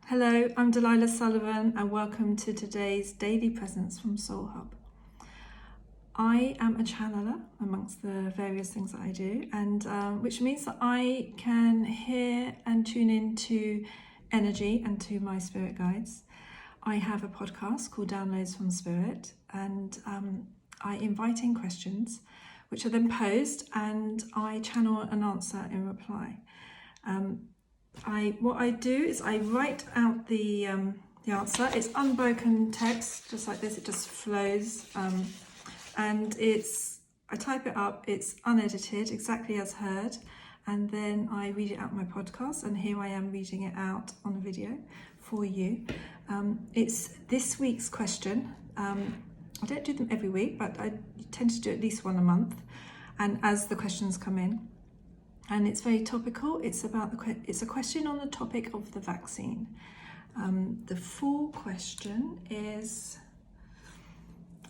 Hello, I'm Delilah Sullivan and welcome to today's Daily Presence from Soul Hub. I am a channeler amongst the various things that I do, and which means that I can hear and tune into energy and to my spirit guides. I have a podcast called Downloads from Spirit, and I invite in questions which are then posed and I channel an answer in reply. What I do is I write out the answer. It's unbroken text, just like this. It just flows, and I type it up. It's unedited, exactly as heard, and then I read it out in my podcast. And here I am reading it out on the video for you. It's this week's question. I don't do them every week, but I tend to do at least one a month, and as the questions come in. And it's very topical. It's a question on the topic of the vaccine. The full question is,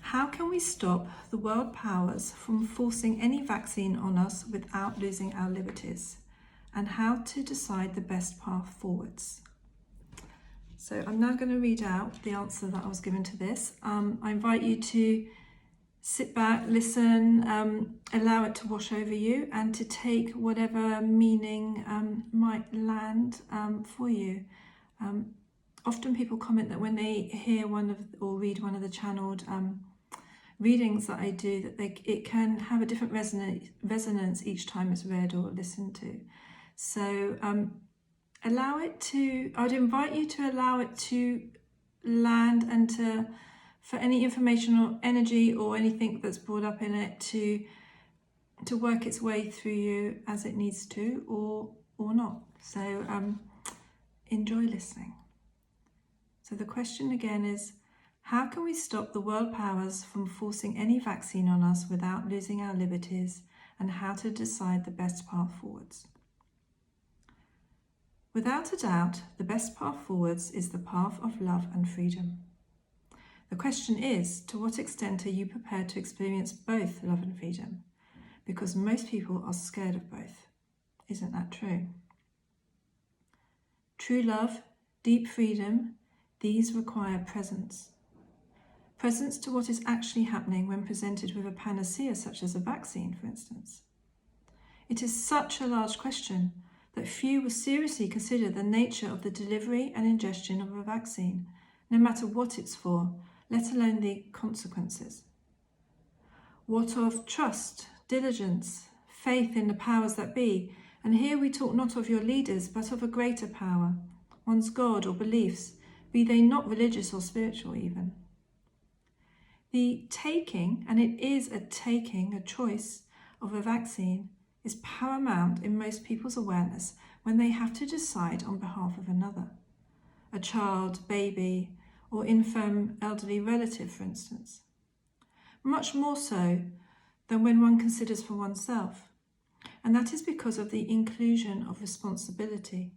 how can we stop the world powers from forcing any vaccine on us without losing our liberties? And how to decide the best path forwards? So I'm now going to read out the answer that I was given to this. I invite you to sit back, listen, allow it to wash over you, and to take whatever meaning might land for you. Often people comment that when they hear or read one of the channeled readings that I do, that it can have a different resonance each time it's read or listened to. So I'd invite you to allow it to land and for any information or energy or anything that's brought up in it to work its way through you as it needs to, or not. So enjoy listening. So the question again is, how can we stop the world powers from forcing any vaccine on us without losing our liberties, and how to decide the best path forwards? Without a doubt, the best path forwards is the path of love and freedom. The question is, to what extent are you prepared to experience both love and freedom? Because most people are scared of both. Isn't that true? True love, deep freedom, these require presence. Presence to what is actually happening when presented with a panacea such as a vaccine, for instance. It is such a large question that few will seriously consider the nature of the delivery and ingestion of a vaccine, no matter what it's for, let alone the consequences. What of trust, diligence, faith in the powers that be? And here we talk not of your leaders, but of a greater power, one's God or beliefs, be they not religious or spiritual even. The taking, and it is a choice of a vaccine, is paramount in most people's awareness when they have to decide on behalf of another. A child, baby, or infirm elderly relative, for instance. Much more so than when one considers for oneself, and that is because of the inclusion of responsibility.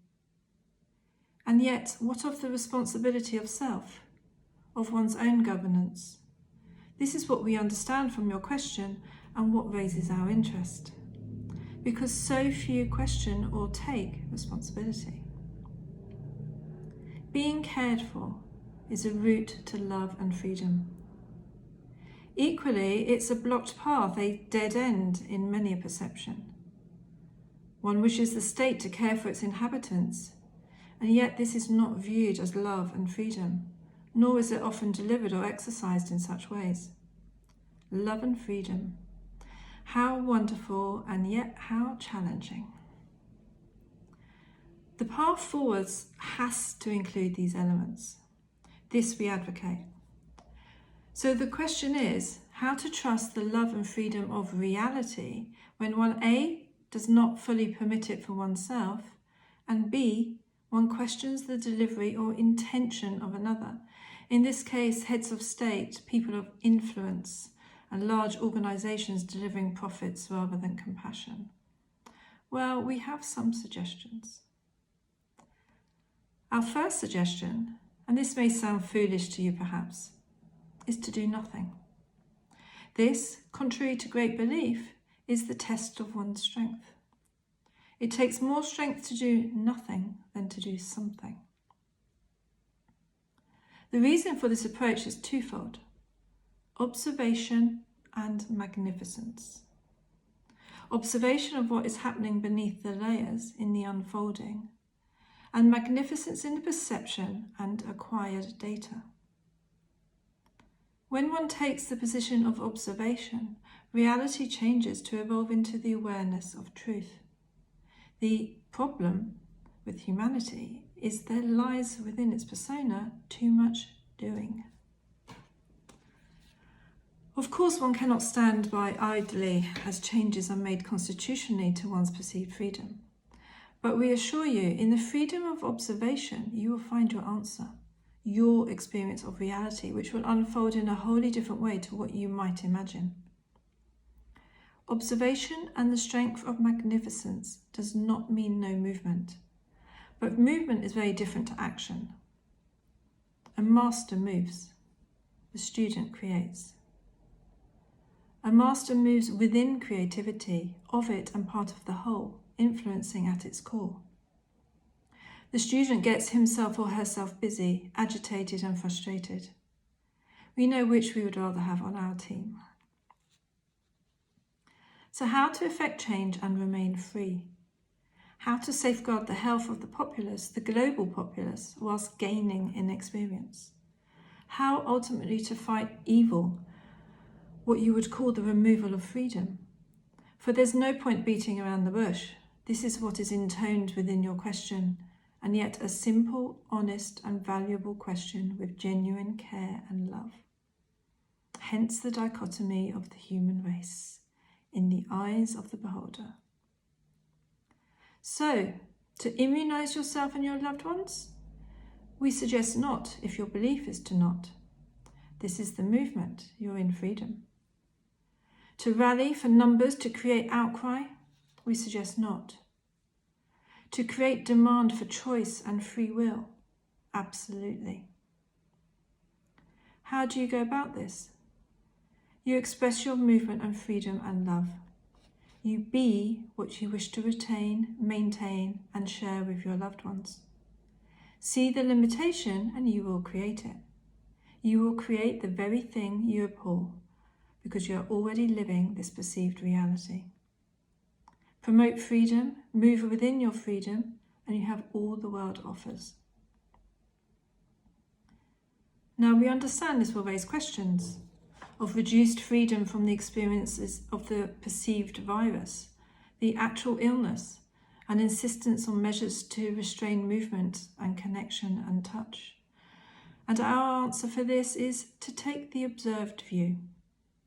And yet, what of the responsibility of self, of one's own governance? This is what we understand from your question and what raises our interest, because so few question or take responsibility. Being cared for is a route to love and freedom. Equally, it's a blocked path, a dead end in many a perception. One wishes the state to care for its inhabitants, and yet this is not viewed as love and freedom, nor is it often delivered or exercised in such ways. Love and freedom. How wonderful, and yet how challenging. The path forwards has to include these elements. This we advocate. So the question is, how to trust the love and freedom of reality when one A, does not fully permit it for oneself, and B, one questions the delivery or intention of another. In this case, heads of state, people of influence, and large organisations delivering profits rather than compassion. Well, we have some suggestions. Our first suggestion, and this may sound foolish to you perhaps, is to do nothing. This, contrary to great belief, is the test of one's strength. It takes more strength to do nothing than to do something. The reason for this approach is twofold: observation and magnificence. Observation of what is happening beneath the layers in the unfolding, and magnificence in the perception and acquired data. When one takes the position of observation, reality changes to evolve into the awareness of truth. The problem with humanity is there lies within its persona too much doing. Of course, one cannot stand by idly as changes are made constitutionally to one's perceived freedom. But we assure you, in the freedom of observation, you will find your answer, your experience of reality, which will unfold in a wholly different way to what you might imagine. Observation and the strength of magnificence does not mean no movement, but movement is very different to action. A master moves, the student creates. A master moves within creativity, of it and part of the whole, influencing at its core. The student gets himself or herself busy, agitated and frustrated. We know which we would rather have on our team. So how to effect change and remain free? How to safeguard the health of the populace, the global populace, whilst gaining in experience? How ultimately to fight evil, what you would call the removal of freedom? For there's no point beating around the bush. This is what is intoned within your question, and yet a simple, honest and valuable question with genuine care and love. Hence the dichotomy of the human race in the eyes of the beholder. So, to immunize yourself and your loved ones? We suggest not, if your belief is to not. This is the movement, you're in freedom. To rally for numbers to create outcry? We suggest not. To create demand for choice and free will? Absolutely. How do you go about this? You express your movement and freedom and love. You be what you wish to retain, maintain, and share with your loved ones. See the limitation and you will create it. You will create the very thing you abhor because you are already living this perceived reality. Promote freedom, move within your freedom, and you have all the world offers. Now we understand this will raise questions of reduced freedom from the experiences of the perceived virus, the actual illness, and insistence on measures to restrain movement and connection and touch. And our answer for this is to take the observed view.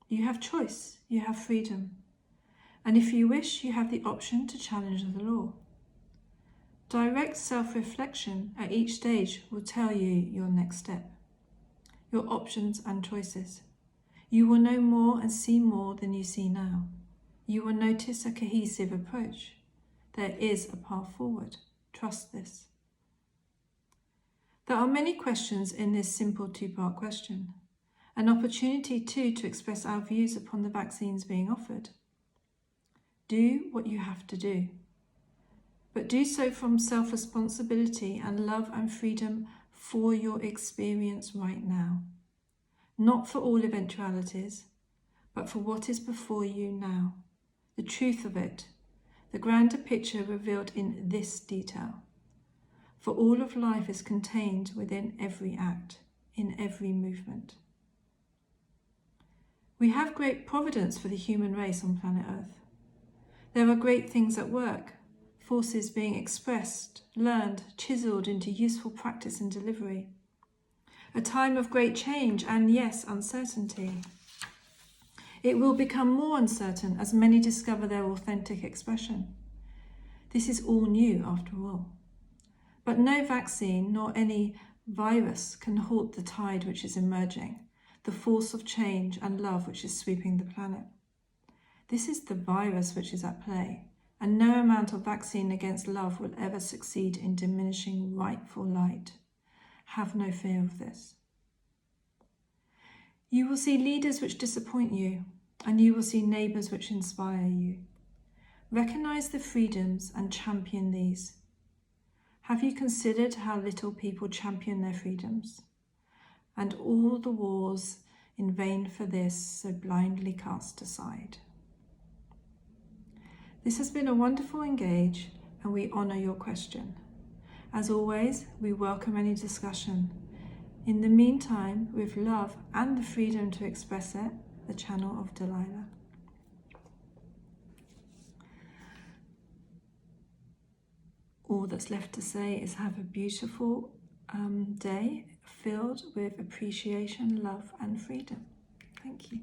You have choice, you have freedom. And if you wish, you have the option to challenge the law. Direct self-reflection at each stage will tell you your next step, your options and choices. You will know more and see more than you see now. You will notice a cohesive approach. There is a path forward. Trust this. There are many questions in this simple two-part question. An opportunity too to express our views upon the vaccines being offered. Do what you have to do, but do so from self-responsibility and love and freedom for your experience right now. Not for all eventualities, but for what is before you now, the truth of it, the grander picture revealed in this detail. For all of life is contained within every act, in every movement. We have great providence for the human race on planet Earth. There are great things at work, forces being expressed, learned, chiselled into useful practice and delivery. A time of great change and, yes, uncertainty. It will become more uncertain as many discover their authentic expression. This is all new after all. But no vaccine nor any virus can halt the tide which is emerging, the force of change and love which is sweeping the planet. This is the virus which is at play, and no amount of vaccine against love will ever succeed in diminishing rightful light. Have no fear of this. You will see leaders which disappoint you, and you will see neighbours which inspire you. Recognise the freedoms and champion these. Have you considered how little people champion their freedoms? and all the wars in vain for this, so blindly cast aside. This has been a wonderful engage, and we honour your question. As always, we welcome any discussion. In the meantime, with love and the freedom to express it, the channel of Delilah. All that's left to say is have a beautiful day filled with appreciation, love and freedom. Thank you.